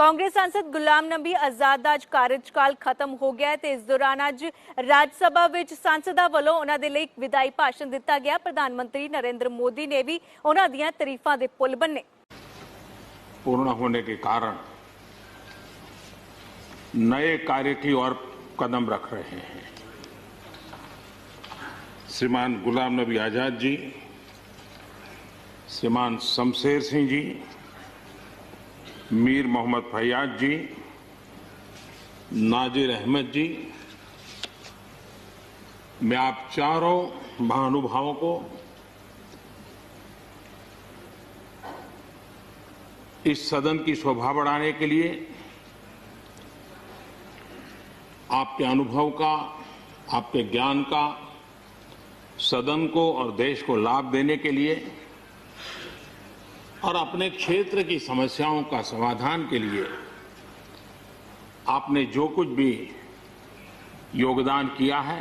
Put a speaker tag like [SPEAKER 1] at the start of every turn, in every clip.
[SPEAKER 1] कांग्रेस सांसद गुलाम नबी आजाद ਦਾ ਅੱਜ ਕਾਰਜਕਾਲ ਖਤਮ ਹੋ ਗਿਆ ਤੇ ਇਸ ਦੌਰਾਨ ਅੱਜ ਰਾਜ ਸਭਾ ਵਿੱਚ सांसदा ਵੱਲੋਂ ਉਹਨਾਂ ਦੇ ਲਈ ਵਿਦਾਈ ਭਾਸ਼ਣ ਦਿੱਤਾ ਗਿਆ। ਪ੍ਰਧਾਨ ਮੰਤਰੀ नरेंद्र मोदी ने भी ਉਹਨਾਂ ਦੀਆਂ ਤਾਰੀਫਾਂ ਦੇ ਪੁੱਲ ਬੰਨੇ।
[SPEAKER 2] पूर्ण होने के कारण नए कार्य की ओर कदम रख रहे हैं। श्रीमान गुलाम नबी आजाद जी, श्रीमान शमशेर सिंह जी, मीर मोहम्मद फैयाज जी, नाजिर अहमद जी, मैं आप चारों महानुभावों को इस सदन की शोभा बढ़ाने के लिए आपके अनुभव का, आपके ज्ञान का सदन को और देश को लाभ देने के लिए और अपने क्षेत्र की समस्याओं का समाधान के लिए आपने जो कुछ भी योगदान किया है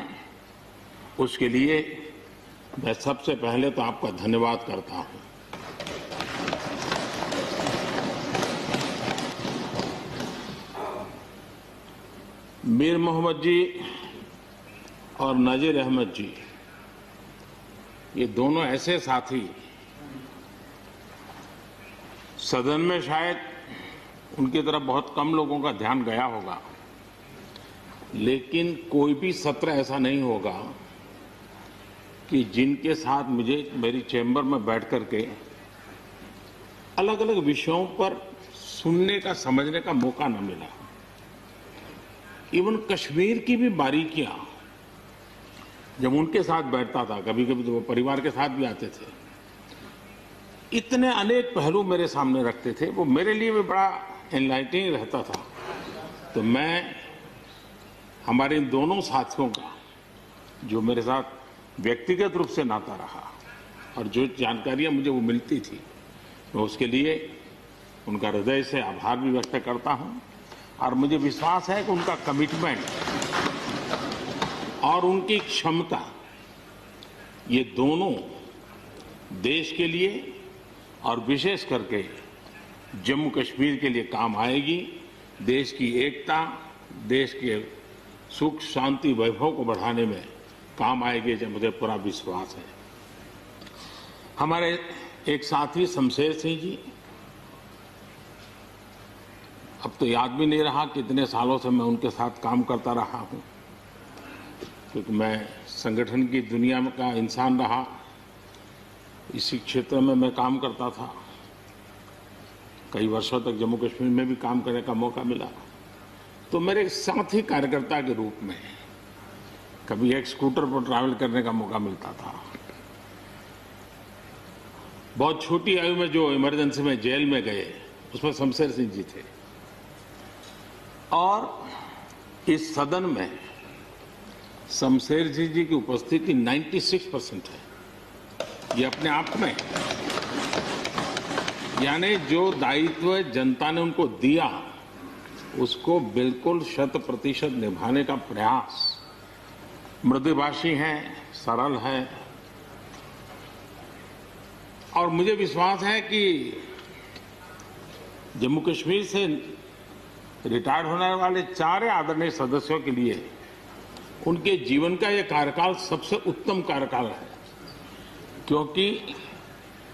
[SPEAKER 2] उसके लिए मैं सबसे पहले तो आपका धन्यवाद करता हूं। मीर मोहम्मद जी और नाजिर अहमद जी, ये दोनों ऐसे साथी सदन में शायद उनकी तरफ बहुत कम लोगों का ध्यान गया होगा, लेकिन कोई भी सत्र ऐसा नहीं होगा कि जिनके साथ मुझे मेरी चैम्बर में बैठ करके अलग अलग विषयों पर सुनने का, समझने का मौका न मिला। इवन कश्मीर की भी बारीकियां जब उनके साथ बैठता था, कभी कभी तो वो परिवार के साथ भी आते थे, इतने अनेक पहलू मेरे सामने रखते थे, वो मेरे लिए भी बड़ा एनलाइटनिंग रहता था। तो मैं हमारे इन दोनों साथियों का, जो मेरे साथ व्यक्तिगत रूप से नाता रहा और जो जानकारियां मुझे वो मिलती थी, मैं उसके लिए उनका हृदय से आभार भी व्यक्त करता हूं। और मुझे विश्वास है कि उनका कमिटमेंट और उनकी क्षमता, ये दोनों देश के लिए और विशेष करके जम्मू कश्मीर के लिए काम आएगी। देश की एकता, देश के सुख शांति वैभव को बढ़ाने में काम आएगी, जब मुझे पूरा विश्वास है। हमारे एक साथी शमशेर सिंह जी, अब तो याद भी नहीं रहा कितने सालों से मैं उनके साथ काम करता रहा हूं, क्योंकि मैं संगठन की दुनिया में का इंसान रहा, इसी क्षेत्र में मैं काम करता था। कई वर्षों तक जम्मू कश्मीर में भी काम करने का मौका मिला। तो मेरे साथी कार्यकर्ता के रूप में कभी एक स्कूटर पर ट्रैवल करने का मौका मिलता था। बहुत छोटी आयु में जो इमरजेंसी में जेल में गए, उसमें शमशेर सिंह जी थे। और इस सदन में शमशेर सिंह जी की उपस्थिति 96% है। ये अपने आप में, यानी जो दायित्व जनता ने उनको दिया उसको बिल्कुल 100% निभाने का प्रयास। मृदुभाषी हैं, सरल हैं, और मुझे विश्वास है कि जम्मू कश्मीर से रिटायर्ड होने वाले 4 आदरणीय सदस्यों के लिए उनके जीवन का यह कार्यकाल सबसे उत्तम कार्यकाल है, क्योंकि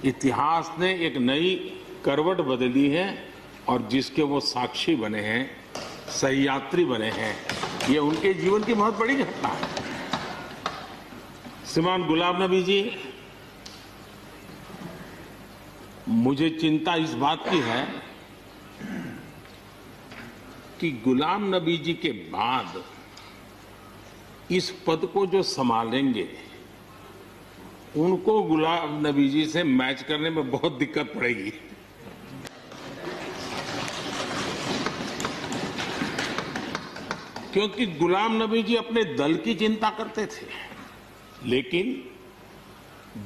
[SPEAKER 2] इतिहास ने एक नई करवट बदली है और जिसके वो साक्षी बने हैं, सहयात्री बने हैं। ये उनके जीवन की बहुत बड़ी घटना है। श्रीमान गुलाम नबी जी, मुझे चिंता इस बात की है कि गुलाम नबी जी के बाद इस पद को जो संभालेंगे, उनको गुलाम नबी जी से मैच करने में बहुत दिक्कत पड़ेगी। क्योंकि गुलाम नबी जी अपने दल की चिंता करते थे, लेकिन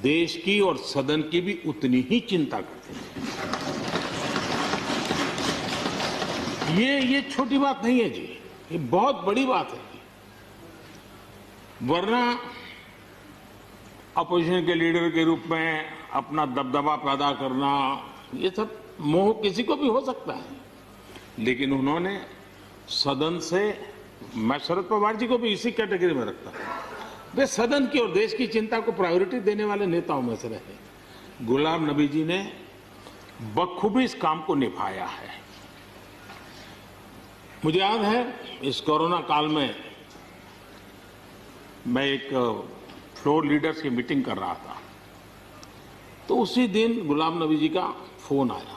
[SPEAKER 2] देश की और सदन की भी उतनी ही चिंता करते थे। ये छोटी बात नहीं है जी, ये बहुत बड़ी बात है। वरना अपोजिशन के लीडर के रूप में अपना दबदबा पैदा करना, ये सब मोह किसी को भी हो सकता है, लेकिन उन्होंने सदन से, मैं शरद पवार जी को भी इसी कैटेगरी में रखता हूं, वे सदन की और देश की चिंता को प्रायोरिटी देने वाले नेताओं में से रहे। गुलाम नबी जी ने बखूबी इस काम को निभाया है। मुझे याद है इस कोरोना काल में मैं एक फ्लोर लीडर्स की मीटिंग कर रहा था, तो उसी दिन गुलाम नबी जी का फोन आया।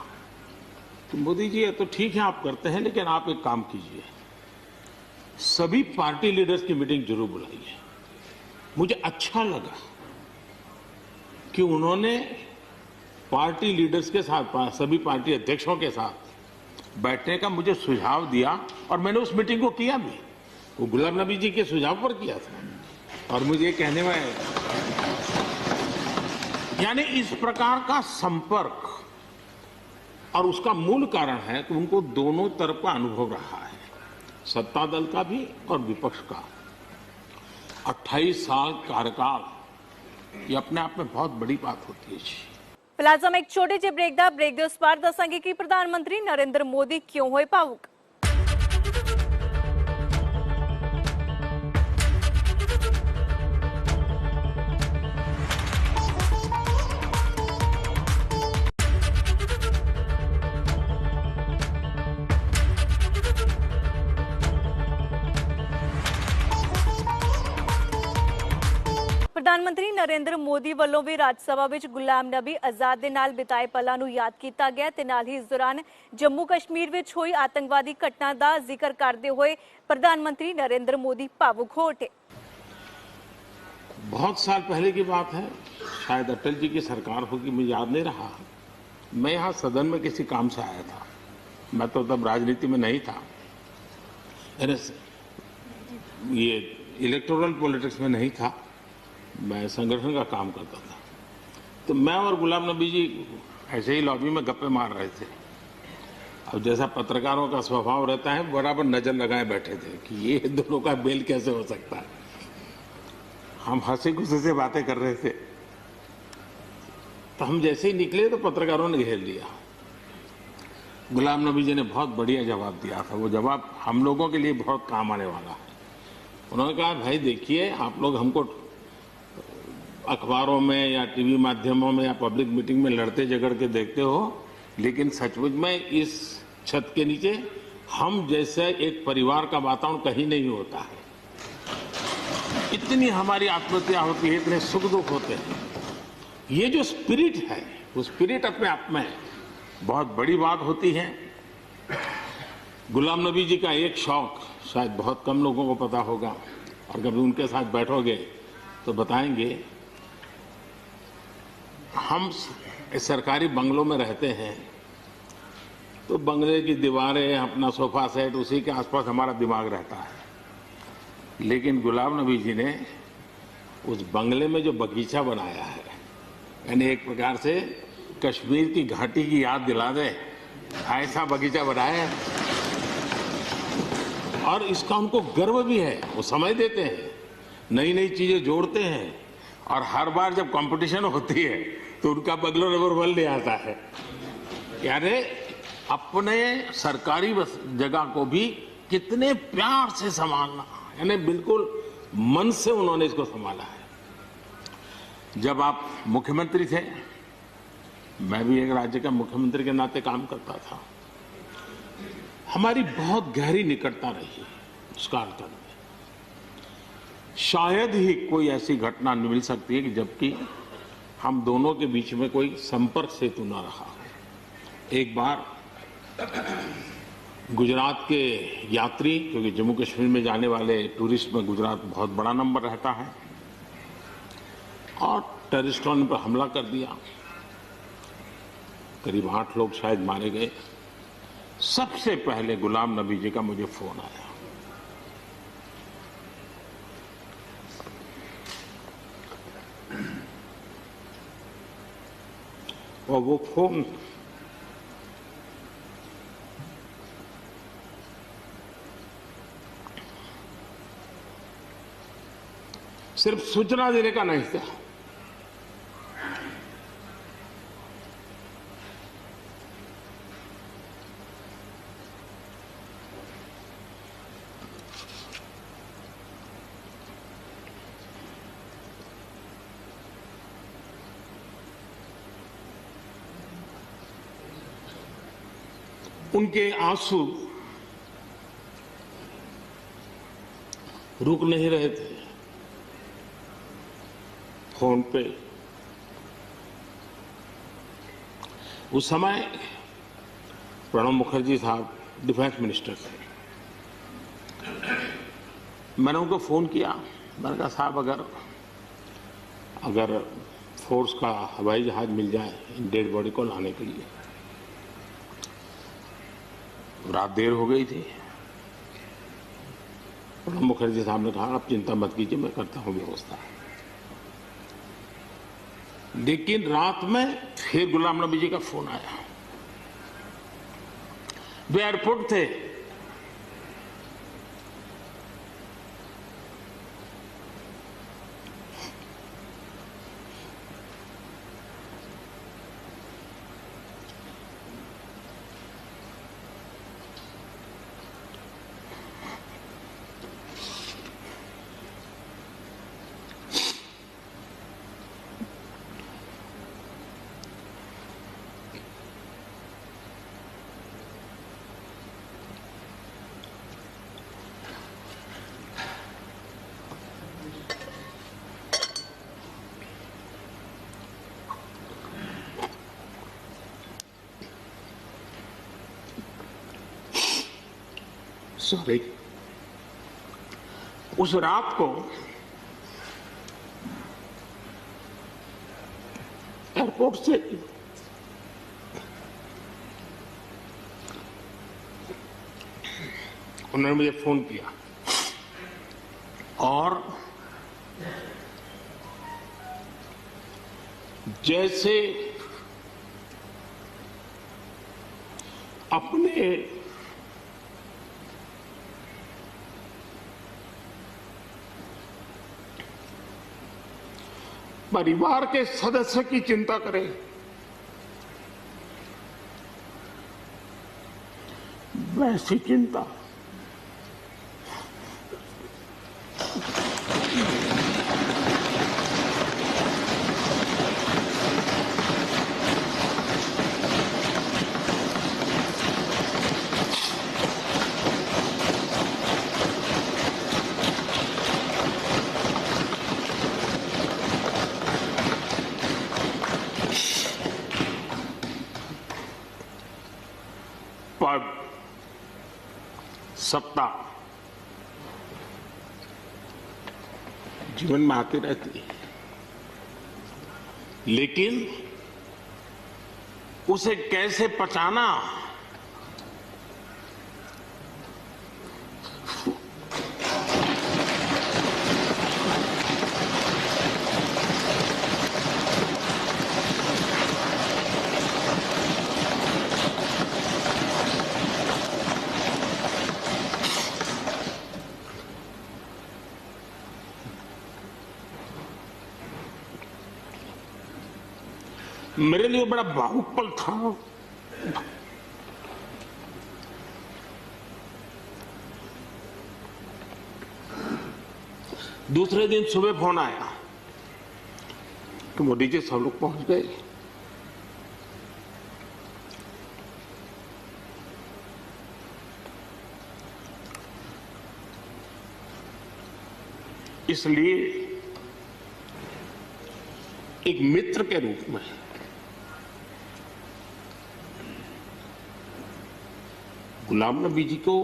[SPEAKER 2] तो मोदी जी, ये तो ठीक है आप करते हैं, लेकिन आप एक काम कीजिए, सभी पार्टी लीडर्स की मीटिंग जरूर बुलाइए। मुझे अच्छा लगा कि उन्होंने पार्टी लीडर्स के साथ, सभी पार्टी अध्यक्षों के साथ बैठने का मुझे सुझाव दिया, और मैंने उस मीटिंग को किया भी। वो गुलाम नबी जी के सुझाव पर किया था। और मुझे कहने में, यानी इस प्रकार का संपर्क, और उसका मूल कारण है कि उनको दोनों तरफ का अनुभव रहा है, सत्ता दल का भी और विपक्ष का। 28 साल कार्यकाल, ये अपने आप में बहुत बड़ी बात होती है जी।
[SPEAKER 1] फिलहाल समय एक छोटे ਜਿਹੇ ब्रेक ਦੇ ਉਸ ਪਾਰ ਦੱਸਾਂਗੇ ਕਿ ਪ੍ਰਧਾਨ ਮੰਤਰੀ ਨਰਿੰਦਰ ਮੋਦੀ ਕਿਉਂ ਹੋਏ ਭਾਵੁਕ। ਪ੍ਰਧਾਨ ਮੰਤਰੀ ਨਰਿੰਦਰ ਮੋਦੀ ਵੱਲੋਂ ਵੀ ਰਾਜ ਸਭਾ ਵਿੱਚ ਗੁਲਾਮ ਨਬੀ ਆਜ਼ਾਦ ਦੇ ਨਾਲ ਬਿਤਾਏ ਪਲਾਂ ਨੂੰ ਯਾਦ ਕੀਤਾ ਗਿਆ ਤੇ ਨਾਲ ਹੀ ਇਸ ਦੌਰਾਨ ਜੰਮੂ ਕਸ਼ਮੀਰ ਵਿੱਚ ਹੋਈ ਆਤੰਕਵਾਦੀ ਘਟਨਾ ਦਾ ਜ਼ਿਕਰ ਕਰਦੇ ਹੋਏ ਪ੍ਰਧਾਨ ਮੰਤਰੀ नरेंद्र मोदी भावुक हो उठे।
[SPEAKER 2] बहुत साल पहले की बात है, शायद अटल जी की सरकार होगी, मुझे याद नहीं रहा। मैं यहाँ सदन में किसी काम से आया था, मैं तो तब राजनीति में नहीं था, ये इलेक्टोरल पॉलिटिक्स में नहीं था, मैं संगठन का काम करता था। तो मैं और गुलाम नबी जी ऐसे ही लॉबी में गप्पे मार रहे थे। अब जैसा पत्रकारों का स्वभाव रहता है, बराबर नजर लगाए बैठे थे कि ये दोनों का मेल कैसे हो सकता है। हम हंसी खुशी से बातें कर रहे थे, तो हम जैसे ही निकले तो पत्रकारों ने घेर लिया। गुलाम नबी जी ने बहुत बढ़िया जवाब दिया था। वो जवाब हम लोगों के लिए बहुत काम आने वाला है। उन्होंने कहा, भाई देखिए, आप लोग हमको अखबारों में या टीवी माध्यमों में या पब्लिक मीटिंग में लड़ते झगड़ के देखते हो, लेकिन सचमुच में इस छत के नीचे हम जैसे एक परिवार का वातावरण कहीं नहीं होता है। इतनी हमारी आत्महत्या होती है, इतने सुख दुख होते हैं। ये जो स्पिरिट है, वो स्पिरिट अपने आप में बहुत बड़ी बात होती है। गुलाम नबी जी का एक शौक शायद बहुत कम लोगों को पता होगा, और कभी उनके साथ बैठोगे तो बताएंगे। हम सरकारी बंगलों में रहते हैं, तो बंगले की दीवारें, अपना सोफा सेट, उसी के आसपास हमारा दिमाग रहता है। लेकिन गुलाम नबी जी ने उस बंगले में जो बगीचा बनाया है, यानी एक प्रकार से कश्मीर की घाटी की याद दिला दे, ऐसा बगीचा बनाया है। और इसका उनको गर्व भी है। वो समय देते हैं, नई नई चीजें जोड़ते हैं, और हर बार जब कंपटीशन होती है तो उनका बगलो नंबर 1 ले आता है। यानी अपने सरकारी जगह को भी कितने प्यार से संभालना, यानी बिल्कुल मन से उन्होंने इसको संभाला है। जब आप मुख्यमंत्री थे, मैं भी एक राज्य का मुख्यमंत्री के नाते काम करता था, हमारी बहुत गहरी निकटता रही उस कालखंड में। शायद ही कोई ऐसी घटना मिल सकती है कि जबकि हम दोनों के बीच में कोई संपर्क सेतु न रहा हो। एक बार गुजरात के यात्री, क्योंकि जम्मू कश्मीर में जाने वाले टूरिस्ट में गुजरात बहुत बड़ा नंबर रहता है, और टेररिस्टों ने पर हमला कर दिया। करीब 8 लोग शायद मारे गए। सबसे पहले गुलाम नबी जी का मुझे फोन आया। और वो फोन सिर्फ सूचना देने का नहीं था, उनके आंसू रुक नहीं रहे थे। फोन पे उस समय प्रणब मुखर्जी साहब डिफेंस मिनिस्टर थे। मैंने उनको फोन किया, मैंने कहा साहब अगर फोर्स का हवाई जहाज मिल जाए इन डेड बॉडी को लाने के लिए। रात देर हो गई थी। प्रणब मुखर्जी साहब ने कहा आप चिंता मत कीजिए, मैं करता हूं व्यवस्था। लेकिन रात में फिर गुलाम नबी जी का फोन आया। वे एयरपोर्ट थे। सॉरी, उस रात को एयरपोर्ट से उन्होंने मुझे फोन किया और जैसे अपने परिवार के सदस्य की चिंता करें, वैसी चिंता पद, सत्ता जीवन में आती रहती है, लेकिन उसे कैसे पचाना, मेरे लिए बड़ा भावुक पल था। दूसरे दिन सुबह फोन आया कि मोदी जी सब लोग पहुंच गए। इसलिए एक मित्र के रूप में गुलाम नबी जी को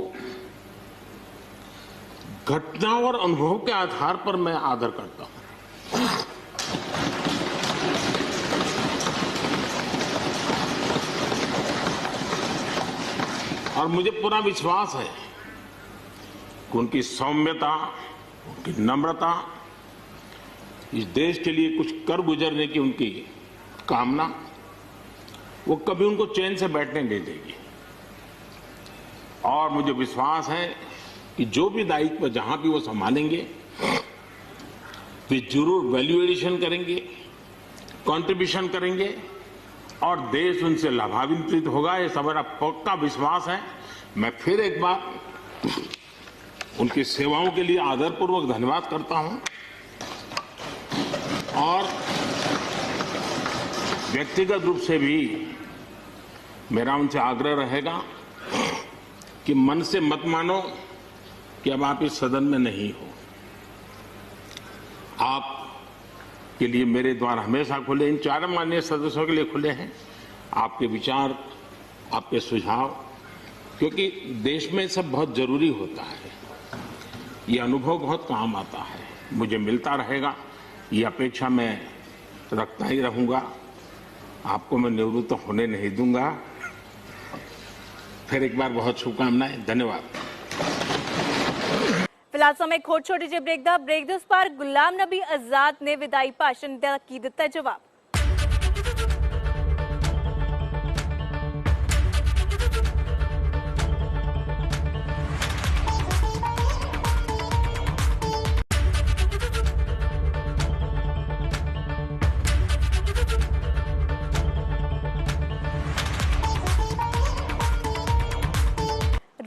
[SPEAKER 2] घटना और अनुभव के आधार पर मैं आदर करता हूं। और मुझे पूरा विश्वास है कि उनकी सौम्यता, उनकी नम्रता, इस देश के लिए कुछ कर गुजरने की उनकी कामना, वो कभी उनको चैन से बैठने नहीं देगी। और मुझे विश्वास है कि जो भी दायित्व जहां भी वो संभालेंगे, वे जरूर वैल्यू एडिशन करेंगे, कंट्रीब्यूशन करेंगे और देश उनसे लाभान्वित होगा। ये सब मेरा पक्का विश्वास है। मैं फिर एक बार उनकी सेवाओं के लिए आदरपूर्वक धन्यवाद करता हूं और व्यक्तिगत रूप से भी मेरा उनसे आग्रह रहेगा कि मन से मत मानो कि अब आप इस सदन में नहीं हो। आप के लिए मेरे द्वार हमेशा खुले, इन चारों माननीय सदस्यों के लिए खुले हैं। आपके विचार, आपके सुझाव, क्योंकि देश में सब बहुत जरूरी होता है। ये अनुभव बहुत काम आता है, मुझे मिलता रहेगा, ये अपेक्षा मैं रखता ही रहूंगा। आपको मैं निवृत्त होने नहीं दूंगा। फिर एक बार बहुत शुभकामनाएं, धन्यवाद।
[SPEAKER 1] फिलहाल समय एक होर छोटी ਜਿਹੀ ब्रेक ਦੇ ਉਸ ਪਾਰ ਗੁਲਾਮ ਨਬੀ ਆਜ਼ਾਦ ਨੇ ਵਿਦਾਈ ਭਾਸ਼ਣ ਦਾ ਕੀ ਦਿੱਤਾ ਜਵਾਬ।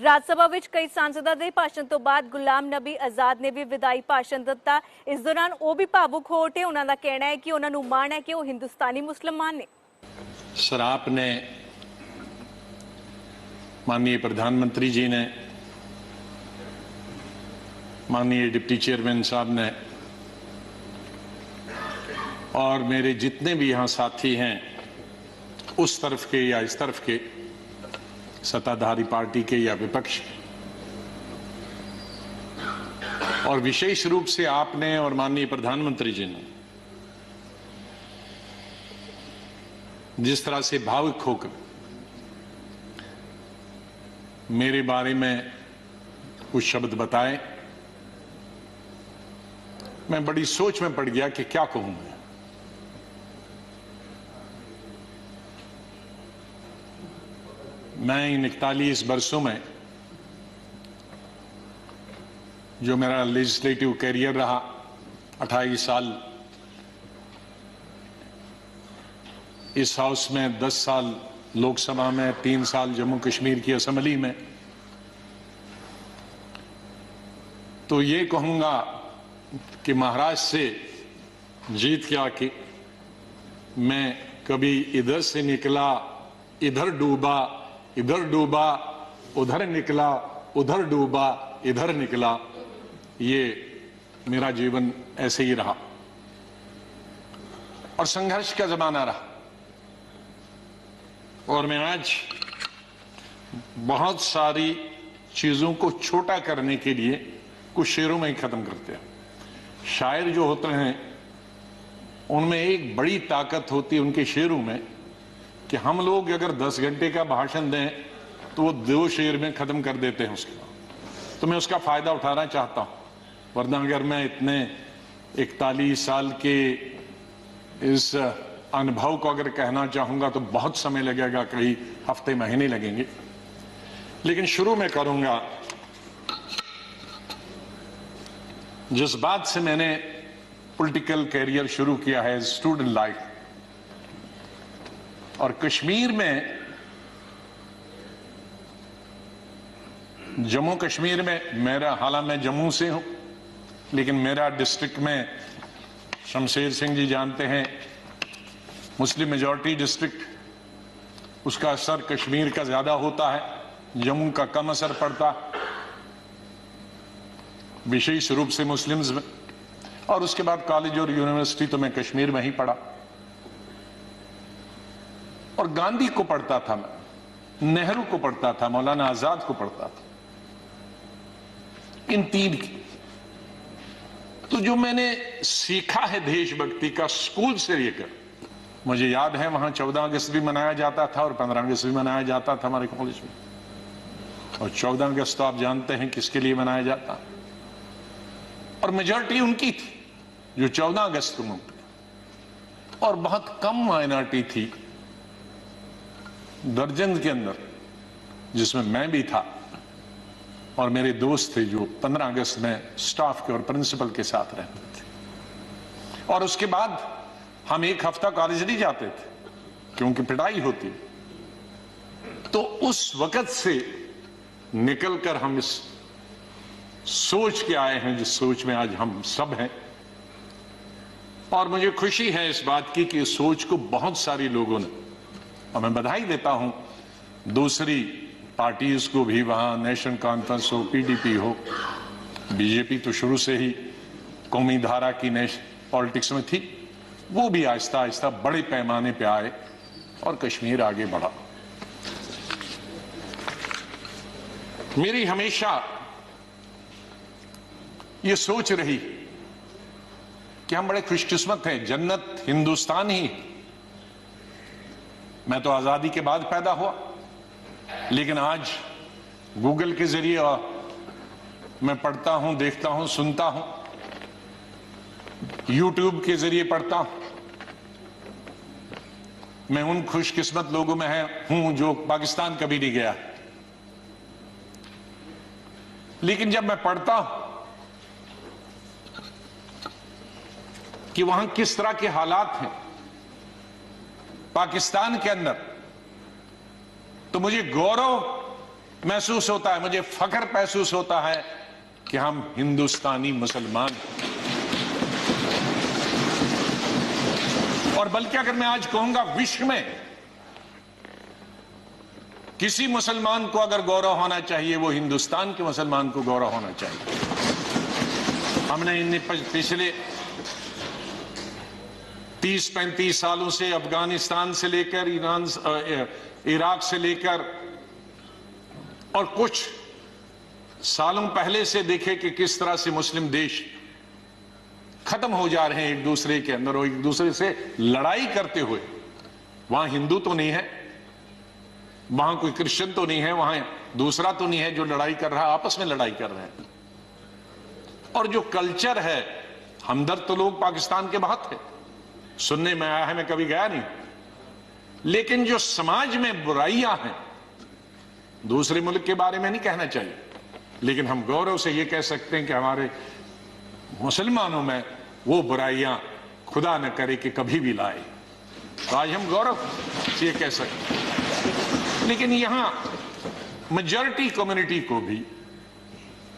[SPEAKER 1] ਰਾਜ ਸਭਾ ਵਿੱਚ ਕਈ ਸਾਂਸਦਾਂ ਦੇ ਭਾਸ਼ਣ ਤੋਂ ਬਾਅਦ ਗੁਲਾਮ ਨਬੀ ਆਜ਼ਾਦ ਨੇ ਵੀ ਵਿਦਾਈ ਭਾਸ਼ਣ ਦਿੱਤਾ। ਇਸ ਦੌਰਾਨ ਉਹ ਵੀ ਭਾਵੁਕ ਹੋ ਉਠੇ। ਉਹਨਾਂ ਦਾ ਕਹਿਣਾ ਹੈ ਕਿ ਉਹਨਾਂ ਨੂੰ ਮਾਣ ਹੈ ਕਿ ਉਹ ਹਿੰਦੁਸਤਾਨੀ ਮੁਸਲਮਾਨ ਨੇ।
[SPEAKER 3] सर, आपने माननीय प्रधानमंत्री जी ने, माननीय डिप्टी चेयरमैन साहब ने और मेरे जितने भी यहाँ साथी हैं, उस तरफ के या इस तरफ के, सत्ताधारी पार्टी के या विपक्ष, और विशेष रूप से आपने और माननीय प्रधानमंत्री जी ने जिस तरह से भावुक होकर मेरे बारे में कुछ शब्द बताए, मैं बड़ी सोच में पड़ गया कि क्या कहूं मैं। मैं इन 41 वर्षों में जो मेरा लेजिस्लेटिव कैरियर रहा, 28 साल इस हाउस में, 10 साल लोकसभा में, 3 साल जम्मू कश्मीर की असेंबली में, तो ये कहूंगा कि महाराष्ट्र से जीत के आके मैं कभी इधर से निकला, इधर डूबा, इधर डूबा, उधर निकला, उधर डूबा, इधर निकला, ये मेरा जीवन ऐसे ही रहा और संघर्ष का जमाना रहा। और मैं आज बहुत सारी चीजों को छोटा करने के लिए कुछ शेरों में ही खत्म करते हैं। शायर जो होते हैं उनमें एक बड़ी ताकत होती है उनके शेरों में कि हम लोग अगर 10 घंटे का भाषण दें तो वो 2 शेर में खत्म कर देते हैं उसके बाद। तो मैं उसका फायदा उठाना चाहता हूं, वरना अगर मैं इतने 41 साल के इस अनुभव को अगर कहना चाहूंगा तो बहुत समय लगेगा, कई हफ्ते महीने लगेंगे। लेकिन शुरू में करूंगा जिस बात से मैंने पॉलिटिकल कैरियर शुरू किया है, स्टूडेंट लाइफ। और कश्मीर में, जम्मू कश्मीर में मेरा, हालांकि मैं जम्मू से हूं, लेकिन मेरा डिस्ट्रिक्ट में, शमशेर सिंह जी जानते हैं, मुस्लिम मेजॉरिटी डिस्ट्रिक्ट, उसका असर कश्मीर का ज्यादा होता है, जम्मू का कम असर पड़ता, विशेष रूप से मुस्लिम्स में। और उसके बाद कॉलेज और यूनिवर्सिटी तो मैं कश्मीर में ही पढ़ा और गांधी को पढ़ता था मैं, नेहरू को पढ़ता था, मौलाना आजाद को पढ़ता था, इन 3 की। तो जो मैंने सीखा है देशभक्ति का स्कूल से लेकर, मुझे याद है वहां 14 अगस्त भी मनाया जाता था और 15 अगस्त भी मनाया जाता था हमारे कॉलेज में। और 14 अगस्त तो आप जानते हैं किसके लिए मनाया जाता, और मेजॉरिटी उनकी थी जो 14 अगस्त को मनाते, और बहुत कम माइनॉरिटी थी दर्जन के अंदर, जिसमें मैं भी था और मेरे दोस्त थे जो 15 अगस्त में स्टाफ के और प्रिंसिपल के साथ रहते थे। और उसके बाद हम 1 हफ्ता कॉलेज नहीं जाते थे क्योंकि पिटाई होती। तो उस वक्त से निकलकर हम इस सोच के आए हैं जिस सोच में आज हम सब हैं। और मुझे खुशी है इस बात की कि इस सोच को बहुत सारे लोगों ने, और मैं बधाई देता हूं दूसरी पार्टीज को भी, वहां नेशनल कॉन्फ्रेंस हो, पीडीपी हो, बीजेपी तो शुरू से ही कौमी धारा की पॉलिटिक्स में थी, वो भी आहिस्ता आहिस्ता बड़े पैमाने पे आए और कश्मीर आगे बढ़ा। मेरी हमेशा ये सोच रही कि हम बड़े खुशकिस्मत हैं, जन्नत हिंदुस्तान ही। मैं तो आजादी के बाद पैदा हुआ, लेकिन आज गूगल के जरिए मैं पढ़ता हूं, देखता हूं, सुनता हूं, यूट्यूब के जरिए पढ़ता हूं। मैं उन खुशकिस्मत लोगों में हूं जो पाकिस्तान कभी नहीं गया, लेकिन जब मैं पढ़ता हूं कि वहां किस तरह के हालात हैं पाकिस्तान के अंदर, तो मुझे गौरव महसूस होता है, मुझे फख्र महसूस होता है कि हम हिंदुस्तानी मुसलमान हैं। और बल्कि अगर मैं आज कहूंगा विश्व में किसी मुसलमान को अगर गौरव होना चाहिए, वो हिंदुस्तान के मुसलमान को गौरव होना चाहिए। हमने इन पिछले 30-35 सालों से अफगानिस्तान से लेकर इराक से लेकर और कुछ सालों पहले से देखे कि किस तरह से मुस्लिम देश खत्म हो जा रहे हैं एक दूसरे के अंदर और एक दूसरे से लड़ाई करते हुए। वहां हिंदू तो नहीं है, वहां कोई क्रिश्चियन तो नहीं है, वहां दूसरा तो नहीं है जो लड़ाई कर रहा है, आपस में लड़ाई कर रहे हैं। और जो कल्चर है, हमदर्द तो लोग पाकिस्तान के बहुत थे, सुनने में आया है, मैं कभी गया नहीं, लेकिन जो समाज में बुराइयां हैं, दूसरे मुल्क के बारे में नहीं कहना चाहिए, लेकिन हम गौरव से ये कह सकते हैं कि हमारे मुसलमानों में वो बुराइयां खुदा न करे कि कभी भी लाए। तो आज हम गौरव से ये कह सकते हैं। लेकिन यहां मेजॉरिटी कम्युनिटी को भी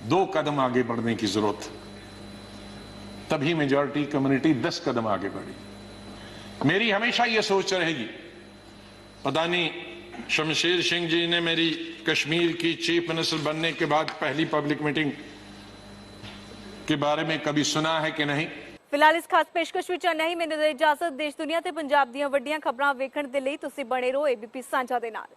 [SPEAKER 3] 2 कदम आगे बढ़ने की जरूरत है, तभी मेजॉरिटी कम्युनिटी 10 कदम आगे बढ़ी। मेरी हमेशा ये सोच रहेगी, पता नहीं शमशेर सिंह जी ने मेरी कश्मीर की चीफ मिनिस्टर बनने के बाद पहली पब्लिक मीटिंग के बारे में कभी सुना है कि नहीं।
[SPEAKER 1] ਫਿਲਹਾਲ ਇਸ ਖਾਸ ਪੇਸ਼ਕਸ਼ ਵਿੱਚ ਨਹੀਂ ਮੈਨੂੰ ਦੇ ਇਜਾਜ਼ਤ। ਦੇਸ਼ ਦੁਨੀਆ ਤੇ ਪੰਜਾਬ ਦੀਆਂ ਵੱਡੀਆਂ ਖਬਰਾਂ ਵੇਖਣ ਦੇ ਲਈ ਤੁਸੀਂ ਬਣੇ ਰਹੋ ABP ਸਾਂਝਾ ਦੇ ਨਾਲ।